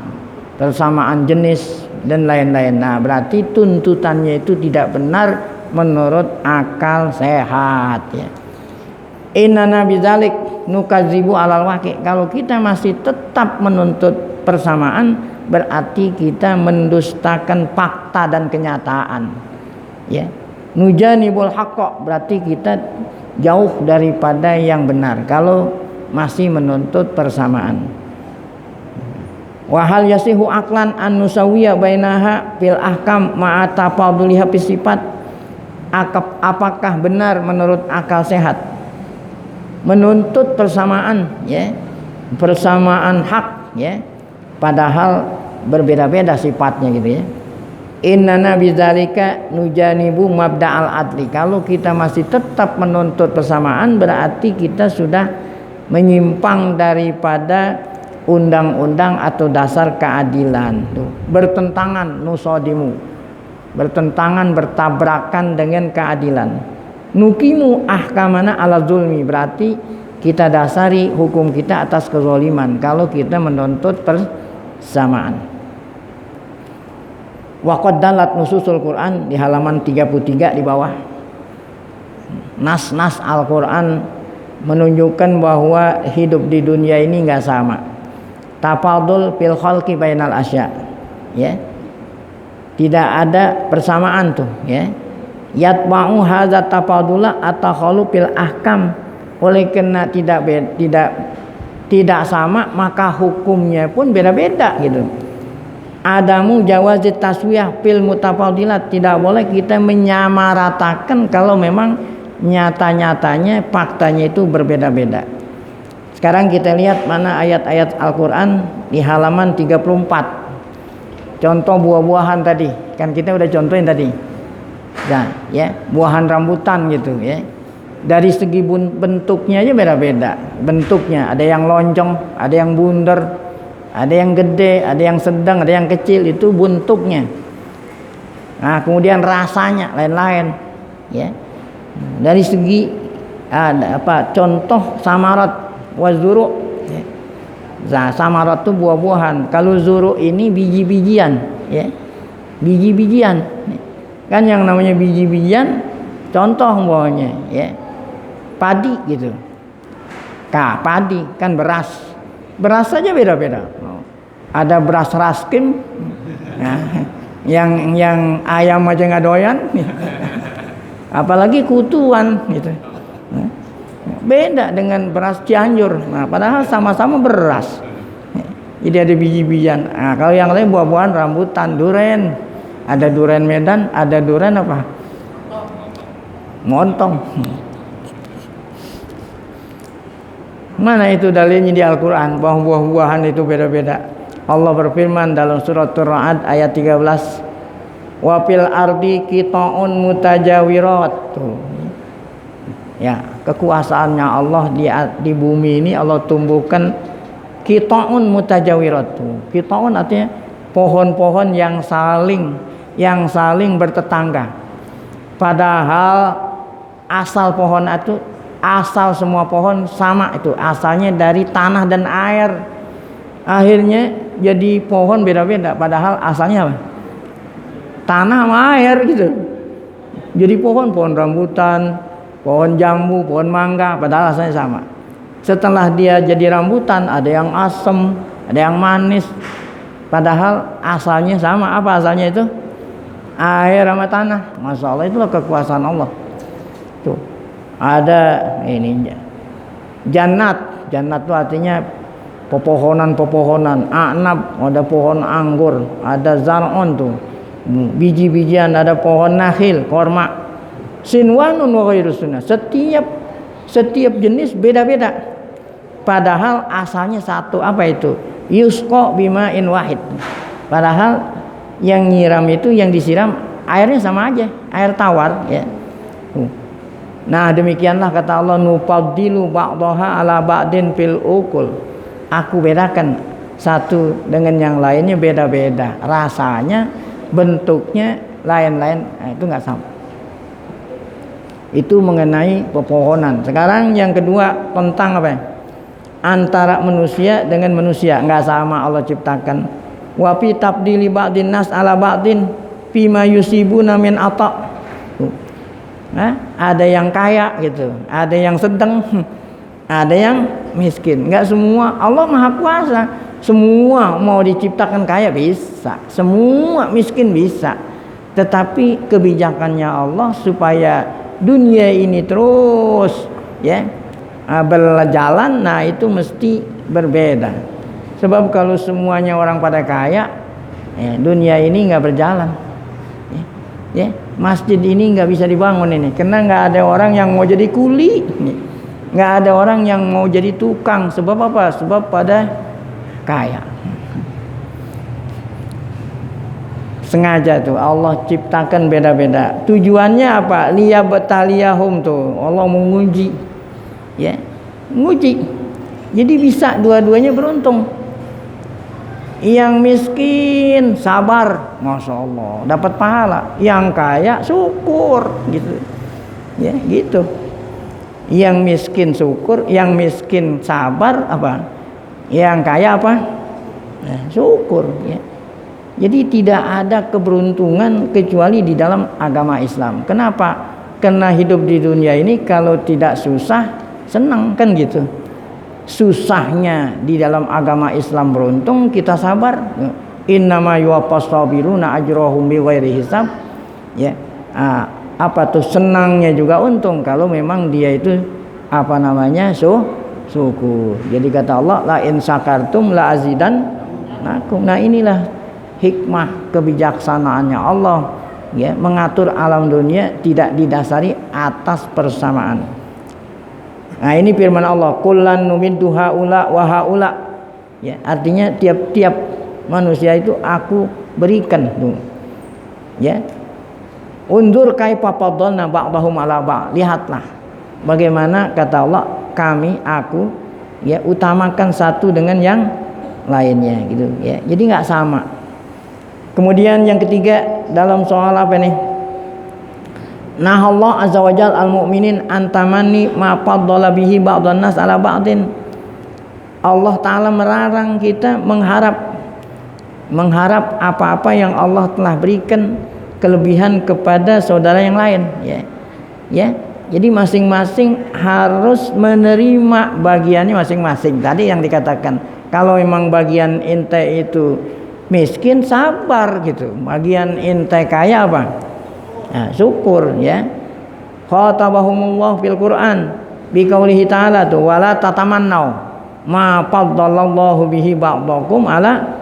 jenis dan lain-lain. Nah, berarti tuntutannya itu tidak benar menurut akal sehat ya. Inna bidzalik nukadzibu alal waqi. Kalau kita masih tetap menuntut persamaan, berarti kita mendustakan fakta dan kenyataan ya. Nujanibul haqqa, berarti kita jauh daripada yang benar kalau masih menuntut persamaan. Wa hal yasihu aqlan an nusawwiya bainaha fil ahkam ma'a tafaduliha fi sifat. Apakah benar menurut akal sehat menuntut persamaan ya, persamaan hak ya, padahal berbeda-beda sifatnya gitu ya. Innana bidzalika nujanibu mabda'al adli. Kalau kita masih tetap menuntut persamaan, berarti kita sudah menyimpang daripada undang-undang atau dasar keadilan. Tuh, bertentangan nusodimu, bertentangan, bertabrakan dengan keadilan. Nukimu ahkamana ala zulmi, berarti kita dasari hukum kita atas kezaliman kalau kita menuntut persamaan. Wa qad dalat nususul Quran di halaman 33 di bawah. Nas-nas Al-Quran menunjukkan bahwa hidup di dunia ini enggak sama. Tafadul fil khalqi bainal asya ya. Tidak ada persamaan tuh ya. Yatba'u hadza tafadula atakhalu fil ahkam. Oleh karena tidak sama, maka hukumnya pun beda-beda gitu. Adamu jawazi taswiyah fil mutafadilat, tidak boleh kita menyamaratakan kalau memang nyata-nyatanya faktanya itu berbeda-beda. Sekarang kita lihat mana ayat-ayat Al-Qur'an di halaman 34. Contoh buah-buahan tadi, kan kita udah contohin tadi. Nah, ya, buahan rambutan gitu ya. Dari segi bentuknya aja beda-beda. Bentuknya ada yang lonjong, ada yang bundar, ada yang gede, ada yang sedang, ada yang kecil, itu bentuknya. Nah, kemudian rasanya lain-lain, ya. Dari segi ada apa? Contoh samarat wazuru. Ya. Nah, samarat itu buah-buahan. Kalau zuru ini biji-bijian, ya. Biji-bijian. Kan yang namanya biji-bijian contoh umpamanya, ya. Padi gitu. Padi kan beras. Beras saja beda-beda. Ada beras raskin. Nah, yang ayam aja nggak doyan. Apalagi kutuan gitu. Beda dengan beras Cianjur. Nah, padahal sama-sama beras. Jadi ada biji-bijian. Nah, kalau yang lain buah-buahan, rambutan, duren. Ada duren Medan, ada duren apa? Montong. Mana itu dalilnya di Al-Quran bahwa buah-buahan itu beda-beda. Allah berfirman dalam surat Ar-Ra'd ayat 13, wa fil ardi qita'un mutajawirat. Ya, kekuasaannya Allah di bumi ini Allah tumbuhkan qita'un mutajawirat. Qita'un artinya pohon-pohon yang saling bertetangga. Padahal asal pohon itu, asal semua pohon sama, itu asalnya dari tanah dan air. Akhirnya jadi pohon beda-beda, padahal asalnya apa? Tanah sama air gitu. Jadi pohon rambutan, pohon jambu, pohon mangga, padahal asalnya sama. Setelah dia jadi rambutan, ada yang asam, ada yang manis, padahal asalnya sama. Apa asalnya itu? Air sama tanah. Masya Allah, itulah kekuasaan Allah. Tuh, ada ini jannat. Jannat itu artinya pepohonan, a'nab, ada pohon anggur, ada zar'un tuh, biji-bijian, ada pohon nakhil, korma, sinwanun wa ghairu sunnah. Setiap jenis beda-beda, padahal asalnya satu. Apa itu? Yusqa bima'in wahid. Padahal yang nyiram itu, yang disiram airnya sama aja, air tawar, ya. Nah, demikianlah kata Allah, nufaddilu ba'daha ala ba'din fil ukul. Aku bedakan satu dengan yang lainnya beda-beda, rasanya, bentuknya lain-lain. Nah, itu nggak sama. Itu mengenai pepohonan. Sekarang yang kedua tentang apa? Antara manusia dengan manusia nggak sama Allah ciptakan. Wa fi tabdili ba'din nas ala ba'din fima yusibuna min ata. Nah, ada yang kaya gitu, ada yang sedang, ada yang miskin. Enggak semua. Allah Maha Kuasa. Semua mau diciptakan kaya bisa, semua miskin bisa. Tetapi kebijakannya Allah supaya dunia ini terus, ya, berjalan. Nah, itu mesti berbeda. Sebab kalau semuanya orang pada kaya, ya, dunia ini nggak berjalan. Ya, masjid ini nggak bisa dibangun ini, karena nggak ada orang yang mau jadi kuli, nggak ada orang yang mau jadi tukang. Sebab apa? Sebab pada kaya. Sengaja tuh Allah ciptakan beda-beda. Tujuannya apa? Liyabtaliyahum tuh. Allah menguji, ya, menguji. Jadi bisa dua-duanya beruntung. Yang miskin sabar, masya Allah, dapat pahala. Yang kaya syukur, gitu, ya, gitu. Yang miskin syukur, yang miskin sabar, apa? Yang kaya apa? Nah, syukur, ya. Jadi tidak ada keberuntungan kecuali di dalam agama Islam. Kenapa? Karena hidup di dunia ini kalau tidak susah, senang, kan gitu. Susahnya di dalam agama Islam beruntung, kita sabar. Innama yuwaffas sabiruna ajrahum bighairi hisab. Ya. Apa tuh senangnya juga untung kalau memang dia itu apa namanya? Syukur. Jadi kata Allah, la in syakartum la azidannakum. Nah, inilah hikmah kebijaksanaannya Allah, ya, mengatur alam dunia tidak didasari atas persamaan. Nah, ini firman Allah, kullan numiddu haula wa haula. Ya, artinya tiap-tiap manusia itu aku berikan tuh. Ya. Undur kaifa faddalna ba'dahum ala ba'd. Lihatlah bagaimana kata Allah, aku ya utamakan satu dengan yang lainnya gitu ya. Jadi nggak sama. Kemudian yang ketiga dalam soal apa nih? Nah Allah azza wajal al-mu'minin antamani ma faddala bihi ba'dhan nas ala ba'din. Allah taala melarang kita mengharap apa-apa yang Allah telah berikan kelebihan kepada saudara yang lain ya. Ya. Jadi masing-masing harus menerima bagiannya masing-masing. Tadi yang dikatakan, kalau memang bagian ente itu miskin, sabar gitu. Bagian ente kaya apa? Nah, syukur ya. Khatabahumullah fil Qur'an biqaulihi ta'ala tu wala tatamannau ma faddalallahu bihi ba'dakum ala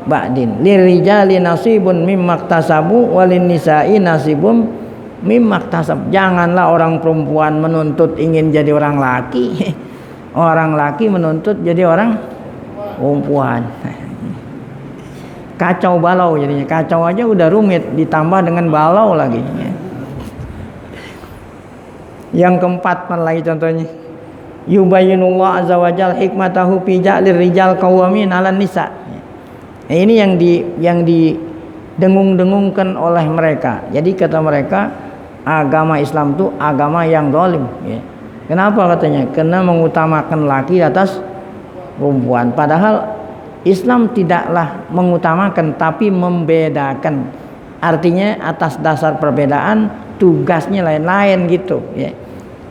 ba'din. Lirijali nasibun mimmaktasabu walin nisa'i nasibun mimmaktasab. Janganlah orang perempuan menuntut ingin jadi orang laki. Orang laki menuntut jadi orang perempuan. Kacau balau jadinya. Kacau aja udah rumit, ditambah dengan balau lagi. Yang keempat lagi contohnya, yubayyinullah azza wajal hikmatahu fi ja'lir rijal qawamin 'alan nisa. Nah, ini yang didengung-dengungkan oleh mereka. Jadi kata mereka, agama Islam itu agama yang zalim ya. Kenapa katanya? Karena mengutamakan laki atas perempuan. Padahal Islam tidaklah mengutamakan tapi membedakan. Artinya atas dasar perbedaan tugasnya lain-lain gitu ya.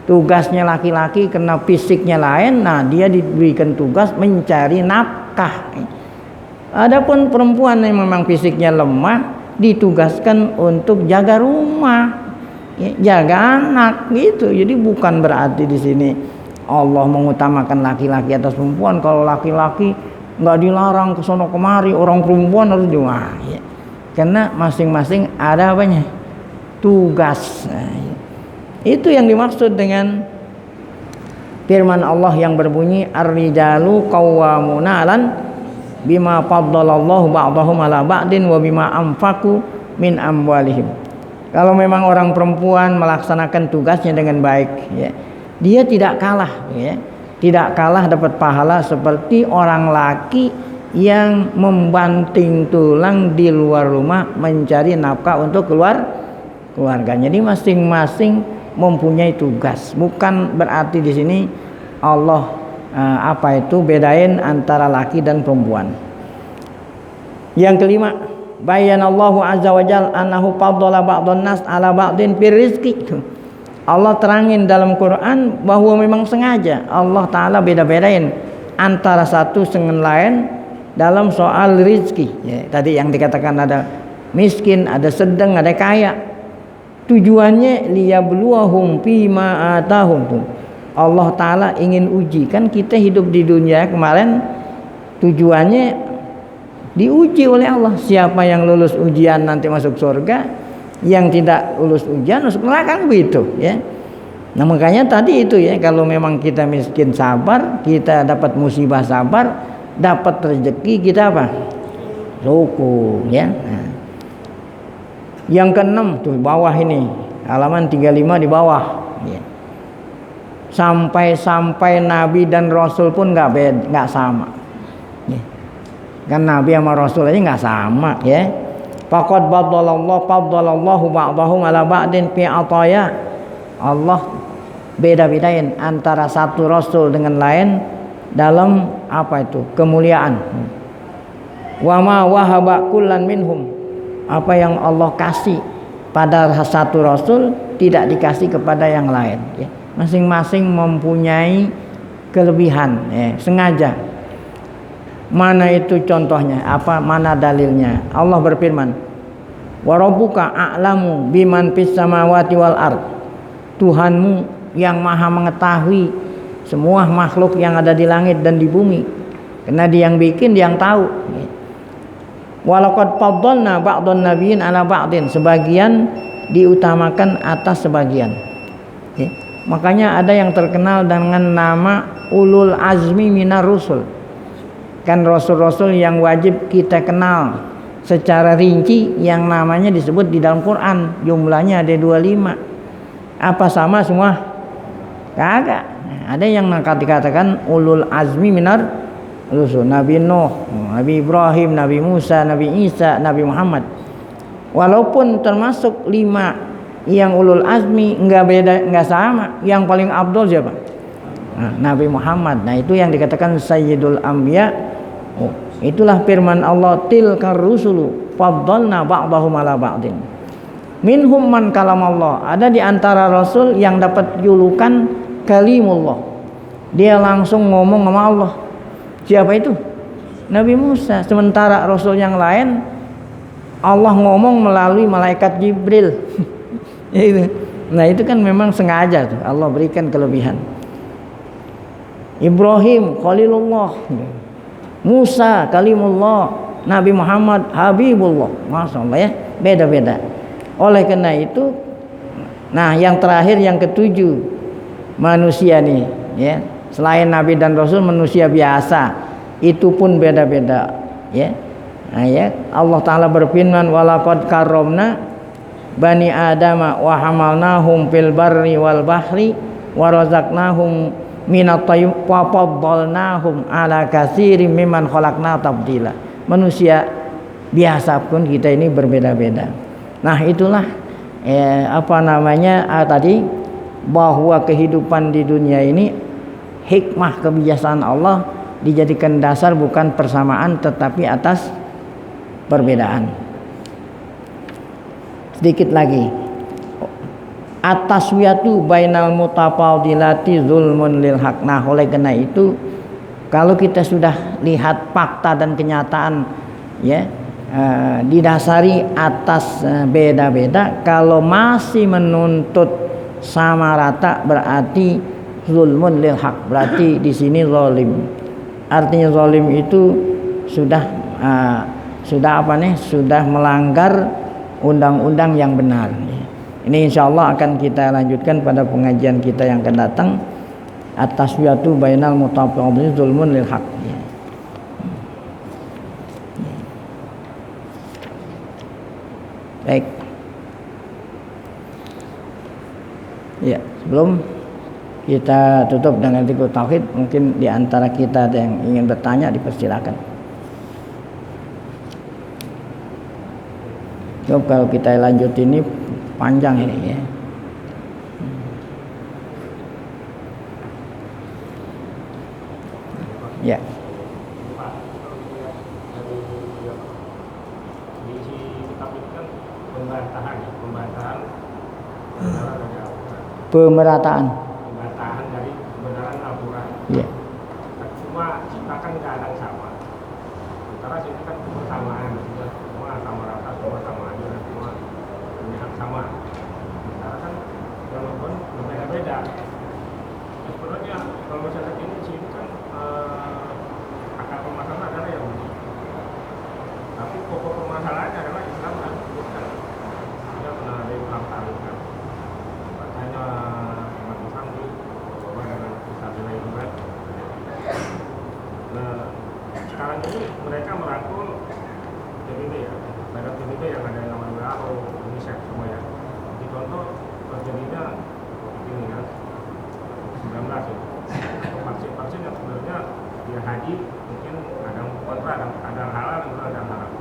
Tugasnya laki-laki karena fisiknya lain, nah dia diberikan tugas mencari nafkah. Adapun perempuan yang memang fisiknya lemah ditugaskan untuk jaga rumah. Ya, jaga anak gitu. Jadi bukan berarti di sini Allah mengutamakan laki-laki atas perempuan. Kalau laki-laki nggak dilarang ke sono kemari, orang perempuan harus juga ya. Karena masing-masing ada apanya? Tugas. Nah, itu yang dimaksud dengan firman Allah yang berbunyi ar-rijalu qawwamuna 'alan bima faddalallahu ba'dahum 'ala ba'din wa bima anfaqu min amwalihim. Kalau memang orang perempuan melaksanakan tugasnya dengan baik ya, dia tidak kalah ya. Tidak kalah dapat pahala seperti orang laki yang membanting tulang di luar rumah mencari nafkah untuk keluarganya. Jadi masing-masing mempunyai tugas. Bukan berarti di sini Allah bedain antara laki dan perempuan. Yang kelima, bayanallahu azza wajal annahu faddala ba'dhan nas ala ba'din fir rizqi. Allah terangin dalam Quran bahwa memang sengaja Allah Ta'ala beda-bedain antara satu dengan lain dalam soal rizki ya, tadi yang dikatakan ada miskin, ada sedang, ada kaya. Tujuannya liyabluwahum fima atahum. Allah Ta'ala ingin uji. Kan kita hidup di dunia kemarin tujuannya diuji oleh Allah. Siapa yang lulus ujian nanti masuk surga, yang tidak lulus ujian masuk neraka, begitu ya. Nah makanya tadi itu ya, kalau memang kita miskin sabar, kita dapat musibah sabar, dapat rezeki kita apa? Syukur ya. Nah. Yang keenam tuh bawah ini, halaman 35 di bawah ya. Sampai Nabi dan Rasul pun nggak sama ya. Kan Nabi sama Rasul aja nggak sama ya. Faqad faddalallahu ba'dahum ala ba'din fi ataya. Allah beda-bedain antara satu rasul dengan lain dalam kemuliaan. Wa ma wahaba kullan minhum. Apa yang Allah kasih pada satu rasul tidak dikasih kepada yang lain ya. Masing-masing mempunyai kelebihan ya, sengaja. Mana itu contohnya? Mana dalilnya? Allah berfirman, "Wa rabbuka a'lamu biman fis samawati wal ard." Tuhanmu yang Maha mengetahui semua makhluk yang ada di langit dan di bumi. Karena Dia yang bikin, Dia yang tahu. Wa laqad faddalna ba'dhan nabiyyin 'ala ba'din. Sebagian diutamakan atas sebagian. Ya. Makanya ada yang terkenal dengan nama ulul azmi minar rusul. Kan rasul-rasul yang wajib kita kenal secara rinci yang namanya disebut di dalam Quran, jumlahnya ada 25. Apa sama semua? Kagak. Ada yang dikatakan ulul azmi minar rusul, Nabi Nuh, Nabi Ibrahim, Nabi Musa, Nabi Isa, Nabi Muhammad. Walaupun termasuk 5 yang ulul azmi, enggak beda, enggak sama. Yang paling afdal siapa? Nabi Muhammad. Nah, itu yang dikatakan Sayyidul Anbiya. Itulah firman Allah, tilkar rusulu faddalna ba'dahum ala ba'din. Minhum man kalamallah. Ada di antara rasul yang dapat julukan kalimullah. Dia langsung ngomong sama Allah. Siapa itu? Nabi Musa. Sementara rasul yang lain Allah ngomong melalui malaikat Jibril. Nah, itu kan memang sengaja tuh Allah berikan kelebihan. Ibrahim Khalilullah, Musa Kalimullah, Nabi Muhammad Habibullah. Masya Allah ya, beda-beda. Oleh karena itu, nah yang terakhir yang ke-7 manusia nih ya, selain Nabi dan Rasul, manusia biasa itu pun beda-beda ya. Nah, ya Allah Ta'ala berfirman, walaqad karramna bani adama wa hamalnahum fil barri wal bahri wa razaqnahum minat tayyib wa faddalnahum ala katsirin mimman khalaqna tabdila. Manusia biasa pun kita ini berbeda-beda. Nah, itulah tadi bahwa kehidupan di dunia ini hikmah kebiasaan Allah dijadikan dasar bukan persamaan tetapi atas perbedaan. Sedikit lagi, at-taswiyatu bainal mutafadilati zulmun lil haq. Nah, oleh karena itu kalau kita sudah lihat fakta dan kenyataan ya, didasari atas beda-beda, kalau masih menuntut sama rata berarti zulmun lil haq, berarti di sini zalim. Artinya zalim itu sudah sudah melanggar undang-undang yang benar. Ini insyaallah akan kita lanjutkan pada pengajian kita yang akan datang. At-taswiyatu bainal mutafadilati zulmun lil haq. Baik. Ya, sebelum kita tutup dengan zikir tauhid, mungkin di antara kita ada yang ingin bertanya, dipersilakan. So, kalau kita lanjut ini panjang ini ya. Ya. Pemerataan dari kebenaran Al-Quran. Yeah. Cuma ciptakan keadaan sama. Sementara sini kan persamaan, semua sama rata, semua sama aja, semua punya sama. Sementara kan walaupun berbeda-beda. Sebenarnya kalau masyarakat ini sini kan akar permasalahan adalah yang unik. Tapi pokok permasalahannya adalah Islam dan bukan. Dia pernah ada yang kan. Makanya umat Islam itu bahwa dengan Isabila itu kan. Nah, sekarang ini mereka merangkul PBB ya, pada PBB yang ada yang namanya WHO, UNICEF semua ya. Di contoh terjadinya ini kan 19 ya. Vaksin-vaksin yang sebenarnya dia haji mungkin ada kontra, ada halal, ada haram.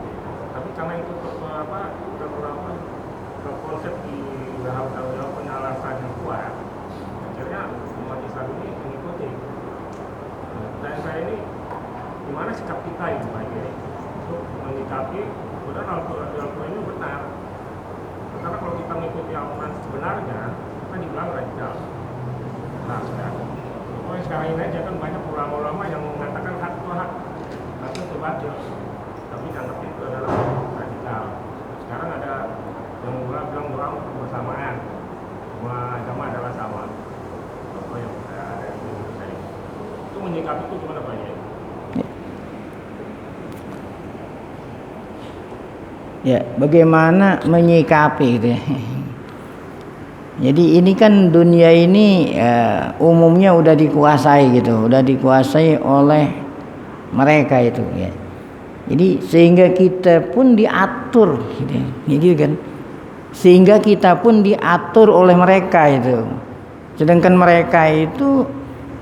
Tapi karena itu konsep di WHO punya alasan yang kuat, akhirnya umat Islam ini mengikuti. Dan saya ini gimana sikap kita itu Pak Kiai untuk menyikapi benar Al-Quran ini benar. Karena kalau kita mengikuti Al-Quran sebenarnya, kita dibilang radikal. Nah, sekarang ini aja kan banyak ulama-ulama yang mengatakan hak itu hak, tapi itu batil, tapi dianggap itu adalah radikal. Sekarang ada yang bilang orang bersamaan, semua agama adalah sama. Apa yang ada di Indonesia itu menyikapi itu gimana Pak Kiai? Ya, bagaimana menyikapi gitu ya. Jadi ini kan dunia ini umumnya udah dikuasai gitu, udah dikuasai oleh mereka itu ya. Jadi sehingga kita pun diatur gitu kan. Sehingga kita pun diatur oleh mereka itu. Sedangkan mereka itu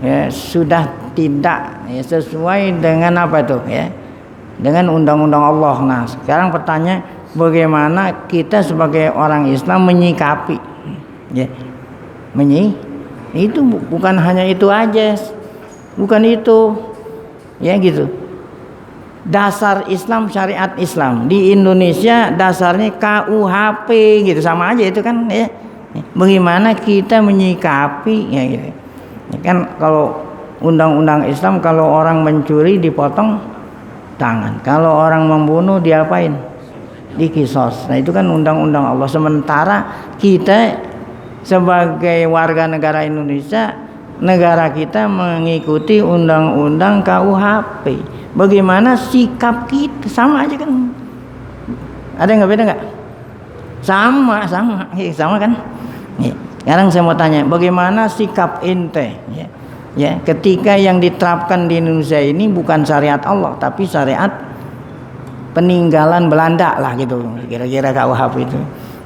ya, sudah tidak ya, sesuai dengan apa itu ya, dengan undang-undang Allah. Nah sekarang pertanyaan, bagaimana kita sebagai orang Islam menyikapi ya, itu bukan hanya itu aja, bukan itu ya gitu. Dasar Islam, syariat Islam di Indonesia dasarnya KUHP gitu, sama aja itu kan ya. Bagaimana kita menyikapi ya gitu. Kan kalau undang-undang Islam, kalau orang mencuri dipotong tangan, kalau orang membunuh diapain? Dikisos. Nah itu kan undang-undang Allah. Sementara kita sebagai warga negara Indonesia, negara kita mengikuti undang-undang KUHP. Bagaimana sikap kita? Sama aja kan? Ada yang beda nggak? Sama kan? Ya. Sekarang saya mau tanya, bagaimana sikap ente? Ya, ketika yang diterapkan di Indonesia ini bukan syariat Allah, tapi syariat peninggalan Belanda lah gitu, kira-kira KUHP itu.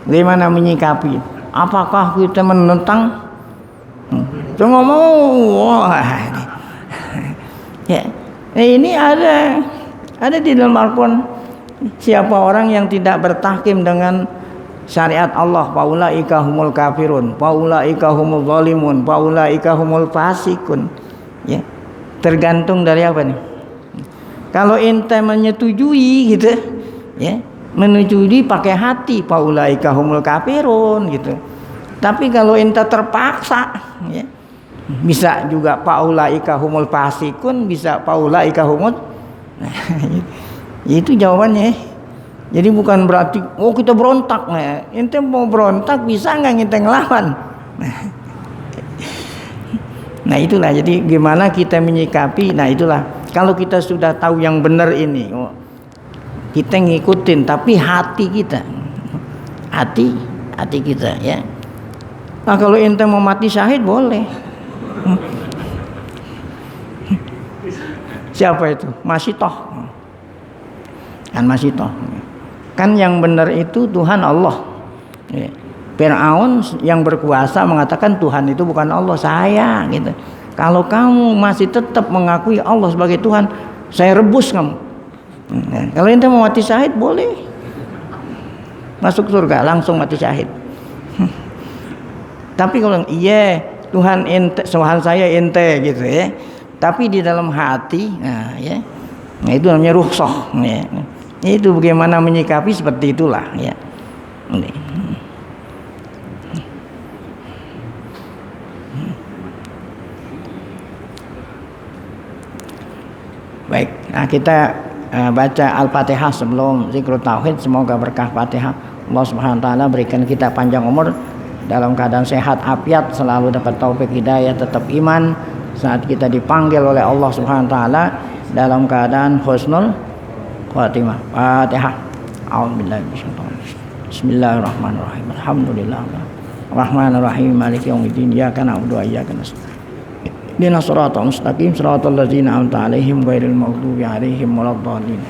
Bagaimana menyikapi? Apakah kita menentang? Saya ngomong, ya, ini ada di dalam Al-Quran. Siapa orang yang tidak bertahkim dengan syariat Allah, faulaika humul kafirun, faulaika humul zalimun, faulaika humul fasikun. Ya, tergantung dari apa nih? Kalau ente menyetujui gitu, ya, menyetujui pakai hati, faulaika humul kafirun gitu. Tapi kalau ente terpaksa, ya, bisa juga faulaika humul fasikun, bisa faulaika humul. Nah, itu jawabannya. Jadi bukan berarti kita berontak. Nah, ente mau berontak bisa nggak ente ngelawan? Nah itulah, jadi gimana kita menyikapi. Nah itulah, kalau kita sudah tahu yang benar ini, kita ngikutin, tapi hati kita, hati kita ya. Nah kalau ente mau mati syahid boleh. Siapa itu? Masitoh. Kan Masitoh. Kan yang benar itu Tuhan Allah. Fir'aun yang berkuasa mengatakan Tuhan itu bukan Allah, saya gitu. Kalau kamu masih tetap mengakui Allah sebagai Tuhan, saya rebus kamu. Nah, kalau ente mau mati syahid boleh. Masuk surga langsung mati syahid. Tapi kalau iya Tuhan ente, Tuhan saya ente gitu ya. Tapi di dalam hati, nah ya. Nah itu namanya rukhsah ya. Itu bagaimana menyikapi seperti itulah ya. Baik, nah kita baca Al-Fatihah sebelum zikrul tauhid. Semoga berkah Fatihah Allah Subhanahu wa taala berikan kita panjang umur dalam keadaan sehat afiat, selalu dapat taufik hidayah, tetap iman saat kita dipanggil oleh Allah Subhanahu wa taala dalam keadaan husnul Fatimah. Fatihah. A'udzubillahi minasyaitonir rajim. Bismillahirrahmanirrahim. Alhamdulillah. Rahmanirrahim. Maliki yaumiddin. Iyyaka na'budu wa iyyaka nasta'in. Ihdinas siratal mustaqim. Siratal ladzina an'amta 'alaihim ghairil maghdubi 'alaihim waladdallin.